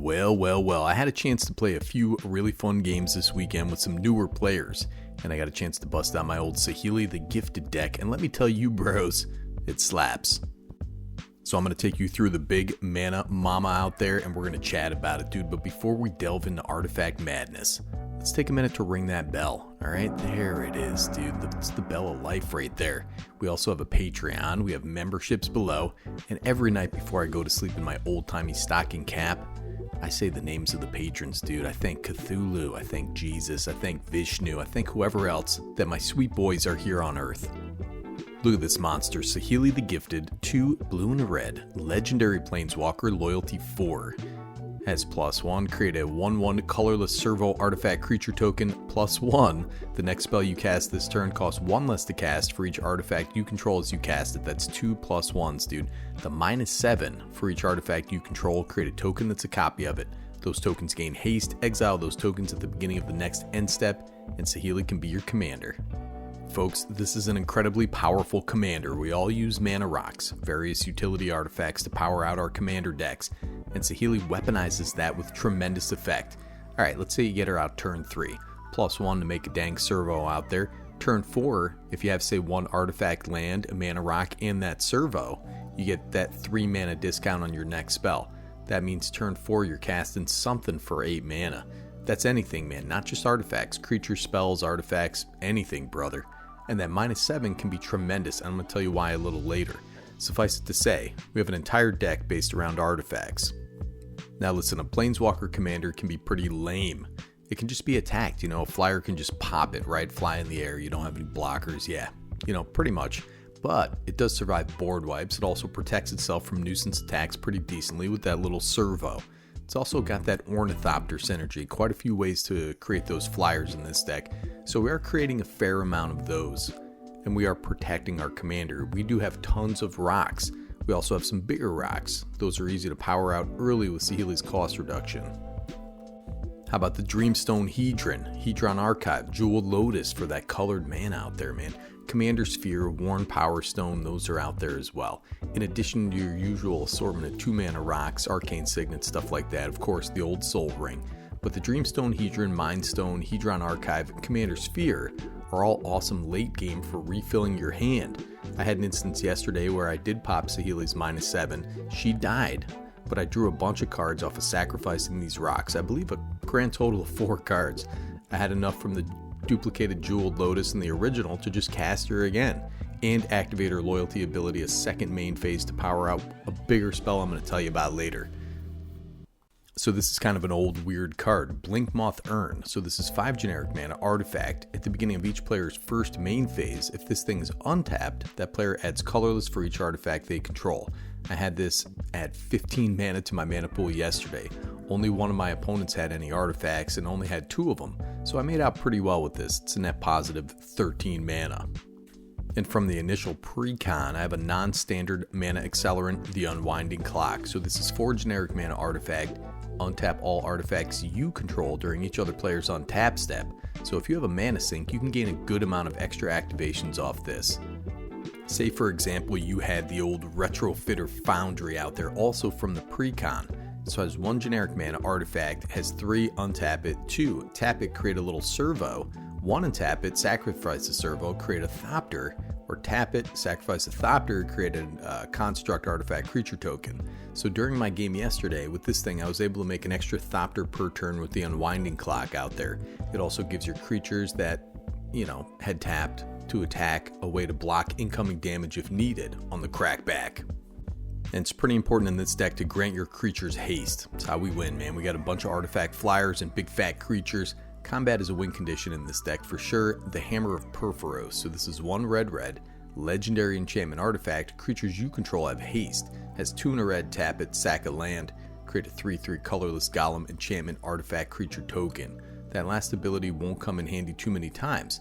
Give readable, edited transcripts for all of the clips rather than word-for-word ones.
Well, I had a chance to play a few really fun games this weekend with some newer players, and I got a chance to bust out my old Saheeli the Gifted deck, and let me tell you bros, it slaps. So I'm going to take you through the big mana Momma out there, and we're going to chat about it, dude. But before we delve into artifact madness, let's take a minute to ring that bell. All right, there it is, dude. That's the bell of life right there. We also have a Patreon. We have memberships below. And every night before I go to sleep in my old-timey stocking cap, I say the names of the patrons, dude. I thank Cthulhu. I thank Jesus. I thank Vishnu. I thank whoever else that my sweet boys are here on Earth. Look at this monster, Saheeli the Gifted, 2 blue and a red, legendary planeswalker, loyalty 4. Has +1, create a 1/1 colorless servo artifact creature token, +1. The next spell you cast this turn costs 1 less to cast for each artifact you control as you cast it. That's 2 +1s, dude. The -7 for each artifact you control, create a token that's a copy of it. Those tokens gain haste, exile those tokens at the beginning of the next end step, and Saheeli can be your commander. Folks, this is an incredibly powerful commander. We all use mana rocks, various utility artifacts to power out our commander decks, and Saheeli weaponizes that with tremendous effect. Alright, let's say you get her out turn 3, +1 to make a dang servo out there. Turn 4, if you have say 1 artifact land, a mana rock, and that servo, you get that 3 mana discount on your next spell. That means turn 4 you're casting something for 8 mana. That's anything, man, not just artifacts, creatures, spells, artifacts, anything, brother. And that -7 can be tremendous, and I'm going to tell you why a little later. Suffice it to say, we have an entire deck based around artifacts. Now listen, a Planeswalker commander can be pretty lame. It can just be attacked, a flyer can just pop it, right? Fly in the air, you don't have any blockers, yeah, pretty much. But it does survive board wipes. It also protects itself from nuisance attacks pretty decently with that little servo. It's also got that Ornithopter synergy, quite a few ways to create those flyers in this deck. So we are creating a fair amount of those, and we are protecting our commander. We do have tons of rocks. We also have some bigger rocks. Those are easy to power out early with Saheeli's cost reduction. How about the Dreamstone Hedron Archive, Jeweled Lotus for that colored mana out there, man. Commander Sphere, Worn Power Stone, those are out there as well. In addition to your usual assortment of 2 mana rocks, Arcane Signet, stuff like that. Of course, the old Soul Ring. But the Dreamstone Hedron, Mind Stone, Hedron Archive, and Commander Sphere are all awesome late game for refilling your hand. I had an instance yesterday where I did pop Saheeli's -7. She died, but I drew a bunch of cards off of sacrificing these rocks. I believe a grand total of 4 cards. I had enough from the duplicated Jeweled Lotus in the original to just cast her again and activate her loyalty ability as second main phase to power out a bigger spell I'm going to tell you about later. So this is kind of an old weird card, Blinkmoth Urn. So this is 5 generic mana artifact. At the beginning of each player's first main phase, if this thing is untapped, that player adds colorless for each artifact they control. I had this add 15 mana to my mana pool yesterday. Only one of my opponents had any artifacts and only had 2 of them, so I made out pretty well with this. It's a net positive 13 mana. And from the initial pre-con, I have a non-standard mana accelerant, the Unwinding Clock. So this is 4 generic mana artifact. Untap all artifacts you control during each other player's untap step. So if you have a mana sink, you can gain a good amount of extra activations off this. Say for example you had the old Retrofitter Foundry out there, also from the pre-con. So it has 1 generic mana artifact, has 3, untap it, 2, tap it, create a little servo, 1, untap it, sacrifice a servo, create a Thopter, or tap it, sacrifice a Thopter, create a construct artifact creature token. So during my game yesterday with this thing, I was able to make an extra Thopter per turn with the Unwinding Clock out there. It also gives your creatures that, had tapped to attack a way to block incoming damage if needed on the crackback. And it's pretty important in this deck to grant your creatures haste. That's how we win, man. We got a bunch of artifact flyers and big fat creatures. Combat is a win condition in this deck for sure. The Hammer of Perforos. So this is 1 red, legendary enchantment artifact. Creatures you control have haste. Has 2 in a red, tap it, sack a land. Create a 3/3 colorless golem enchantment artifact creature token. That last ability won't come in handy too many times.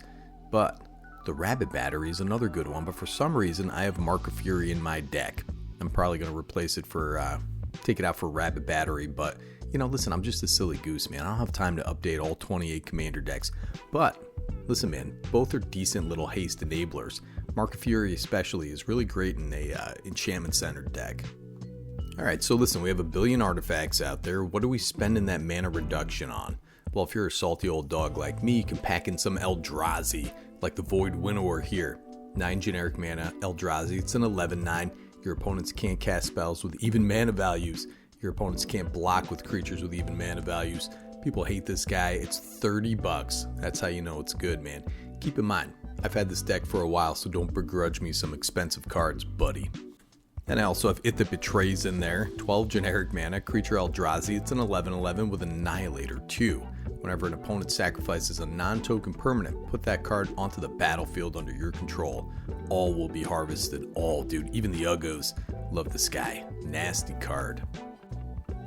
But the Rabbit Battery is another good one. But for some reason, I have Mark of Fury in my deck. I'm probably going to replace it for, take it out for Rabbit Battery, but, listen, I'm just a silly goose, man. I don't have time to update all 28 commander decks, but, listen, man, both are decent little haste enablers. Mark of Fury especially is really great in a enchantment-centered deck. Alright, so listen, we have a billion artifacts out there. What are we spending that mana reduction on? Well, if you're a salty old dog like me, you can pack in some Eldrazi, like the Void Winnower here. 9 generic mana, Eldrazi, it's an 11/9. Your opponents can't cast spells with even mana values. Your opponents can't block with creatures with even mana values. People hate this guy. It's $30. That's how you know it's good, man. Keep in mind, I've had this deck for a while, so don't begrudge me some expensive cards, buddy. And I also have It That Betrays in there. 12 generic mana, creature Eldrazi. It's an 11/11 with Annihilator 2. Whenever an opponent sacrifices a non-token permanent, put that card onto the battlefield under your control. All will be harvested. All, dude. Even the Uggos. Love this guy. Nasty card.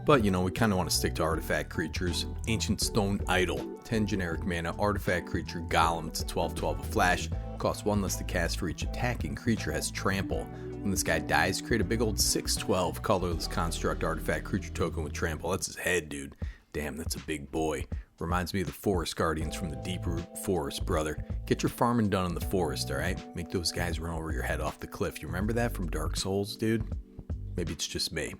But, you know, we kind of want to stick to artifact creatures. Ancient Stone Idol. 10 generic mana, artifact creature, Golem. It's a 12/12 a flash. Costs 1 less to cast for each attacking creature, has trample. When this guy dies, create a big old 6/12 colorless construct artifact creature token with trample. That's his head, dude. Damn, that's a big boy. Reminds me of the Forest Guardians from the Deep Root Forest, brother. Get your farming done in the forest, alright? Make those guys run over your head off the cliff. You remember that from Dark Souls, dude? Maybe it's just me.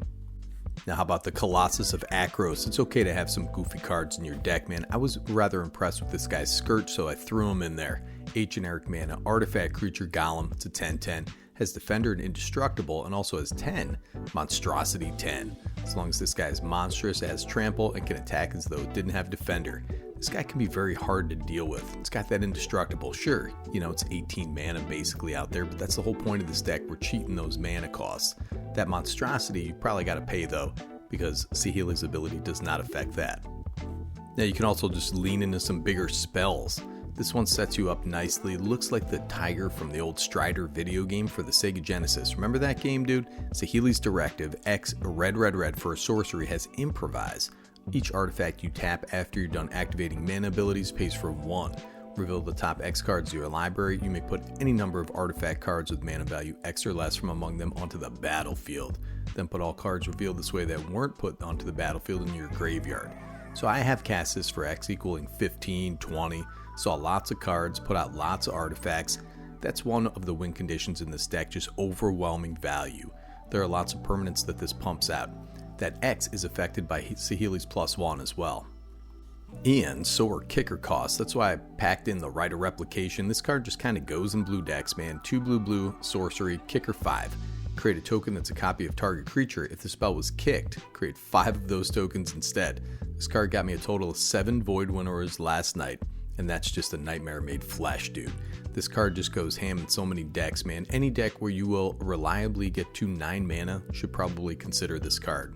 Now, how about the Colossus of Akros? It's okay to have some goofy cards in your deck, man. I was rather impressed with this guy's skirt, so I threw him in there. 8 generic mana, artifact creature, Golem. It's a 10/10. Has Defender and Indestructible, and also has 10 Monstrosity 10. As long as this guy is monstrous, it has trample, and can attack as though it didn't have Defender. This guy can be very hard to deal with. It's got that Indestructible. Sure, you know, it's 18 mana basically out there, but that's the whole point of this deck. We're cheating those mana costs. That Monstrosity, you probably got to pay though, because Saheeli's ability does not affect that. Now you can also just lean into some bigger spells. This one sets you up nicely. Looks like the tiger from the old Strider video game for the Sega Genesis. Remember that game, dude? Saheeli's Directive, X, red for a sorcery, has Improvise. Each artifact you tap after you're done activating mana abilities pays for 1. Reveal the top X cards of your library. You may put any number of artifact cards with mana value X or less from among them onto the battlefield. Then put all cards revealed this way that weren't put onto the battlefield in your graveyard. So I have cast this for X equaling 15, 20. Saw lots of cards, put out lots of artifacts. That's one of the win conditions in this deck, just overwhelming value. There are lots of permanents that this pumps out. That X is affected by Saheeli's +1 as well. And so are kicker costs. That's why I packed in the Rite of Replication. This card just kind of goes in blue decks, man. 2 blue, sorcery, kicker 5. Create a token that's a copy of target creature. If the spell was kicked, create 5 of those tokens instead. This card got me a total of 7 Void Winnowers last night. And that's just a nightmare made flesh, dude. This card just goes ham in so many decks, man. Any deck where you will reliably get to 9 mana should probably consider this card.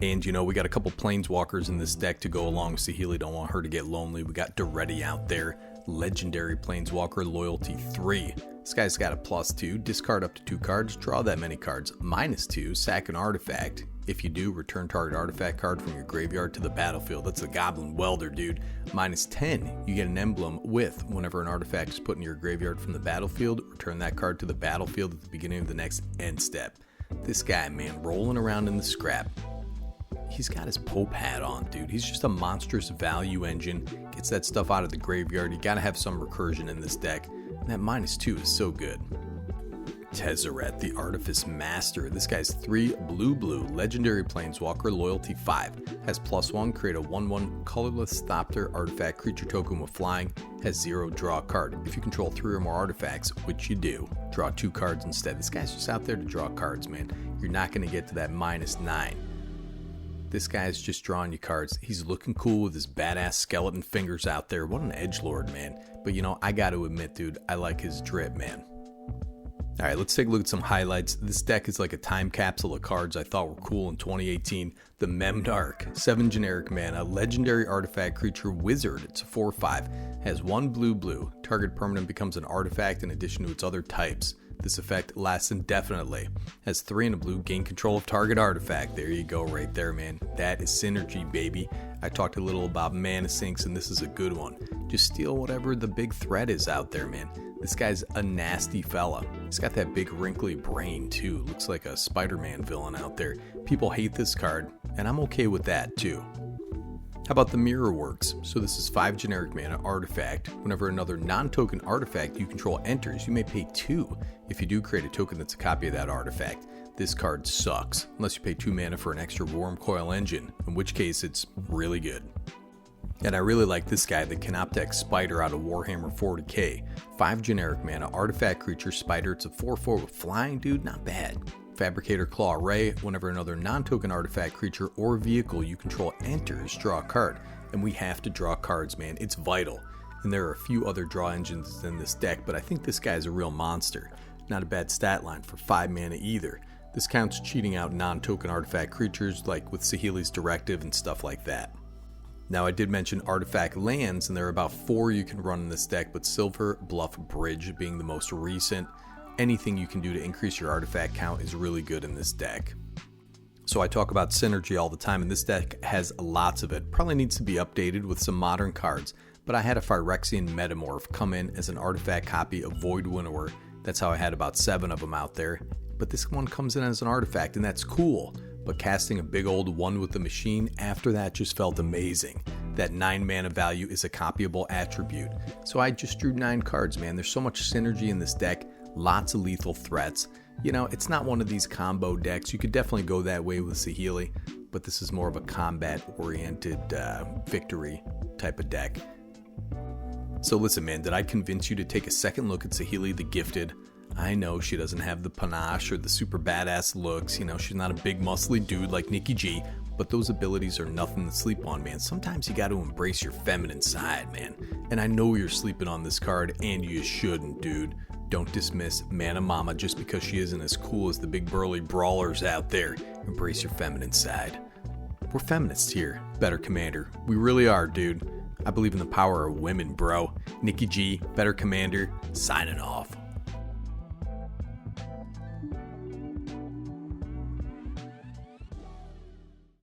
And you know, we got a couple planeswalkers in this deck to go along with Saheeli. Don't want her to get lonely. We got Doretti out there. Legendary Planeswalker, Loyalty 3. This guy's got a +2. Discard up to 2 cards. Draw that many cards. -2. Sack an artifact. If you do, return target artifact card from your graveyard to the battlefield. That's the Goblin Welder, dude. -10. You get an emblem with, whenever an artifact is put in your graveyard from the battlefield, return that card to the battlefield at the beginning of the next end step. This guy, man, rolling around in the scrap. He's got his Pope hat on, dude. He's just a monstrous value engine. Gets that stuff out of the graveyard. You gotta have some recursion in this deck. And that -2 is so good. Tezzeret, the Artifice Master. This guy's 3 blue, legendary planeswalker, loyalty 5. Has +1, create a 1/1 colorless Thopter artifact creature token with flying. Has 0, draw a card. If you control 3 or more artifacts, which you do, draw 2 cards instead. This guy's just out there to draw cards, man. You're not going to get to that -9. This guy's just drawing you cards. He's looking cool with his badass skeleton fingers out there. What an edgelord, man. But you know, I got to admit, dude, I like his drip, man. Alright, let's take a look at some highlights. This deck is like a time capsule of cards I thought were cool in 2018. The Memdark, 7 generic mana, legendary artifact creature wizard. It's a 4/5. Has 1 blue. Target permanent becomes an artifact in addition to its other types. This effect lasts indefinitely. Has 3 and a blue, gain control of target artifact. There you go right there, man. That is synergy, baby. I talked a little about mana sinks, and this is a good one. Just steal whatever the big threat is out there, man. This guy's a nasty fella. He's got that big wrinkly brain, too. Looks like a Spider-Man villain out there. People hate this card, and I'm okay with that, too. How about the Mirror Works? So this is 5 generic mana artifact. Whenever another non-token artifact you control enters, you may pay 2. If you do, create a token that's a copy of that artifact. this card sucks, unless you pay 2 mana for an extra Worm Coil Engine, in which case it's really good. And I really like this guy, the Canoptech Spider out of Warhammer 40k. 5 generic mana, artifact creature, spider, it's a 4/4 with flying, dude, not bad. Fabricator Claw Array, whenever another non-token artifact creature or vehicle you control enters, draw a card. And we have to draw cards, man, it's vital. And there are a few other draw engines in this deck, but I think this guy's a real monster. Not a bad stat line for 5 mana either. This counts cheating out non-token artifact creatures like with Saheeli's Directive and stuff like that. Now I did mention artifact lands, and there are about 4 you can run in this deck, but Silver Bluff Bridge being the most recent. Anything you can do to increase your artifact count is really good in this deck. So I talk about synergy all the time, and this deck has lots of it. Probably needs to be updated with some modern cards, but I had a Phyrexian Metamorph come in as an artifact copy of Void Winnower. That's how I had about 7 of them out there. But this one comes in as an artifact, and that's cool. But casting a big old 1 with the machine after that just felt amazing. That 9 mana value is a copyable attribute. So I just drew 9 cards, man. There's so much synergy in this deck, lots of lethal threats. You know, it's not one of these combo decks. You could definitely go that way with Saheeli, but this is more of a combat-oriented victory type of deck. So listen, man, did I convince you to take a second look at Saheeli the Gifted? I know she doesn't have the panache or the super badass looks, you know, she's not a big muscly dude like Nikki G, but those abilities are nothing to sleep on, man. Sometimes you got to embrace your feminine side, man. And I know you're sleeping on this card, and you shouldn't, dude. Don't dismiss Momma just because she isn't as cool as the big burly brawlers out there. Embrace your feminine side. We're feminists here, Better Commander. We really are, dude. I believe in the power of women, bro. Nikki G, Better Commander, signing off.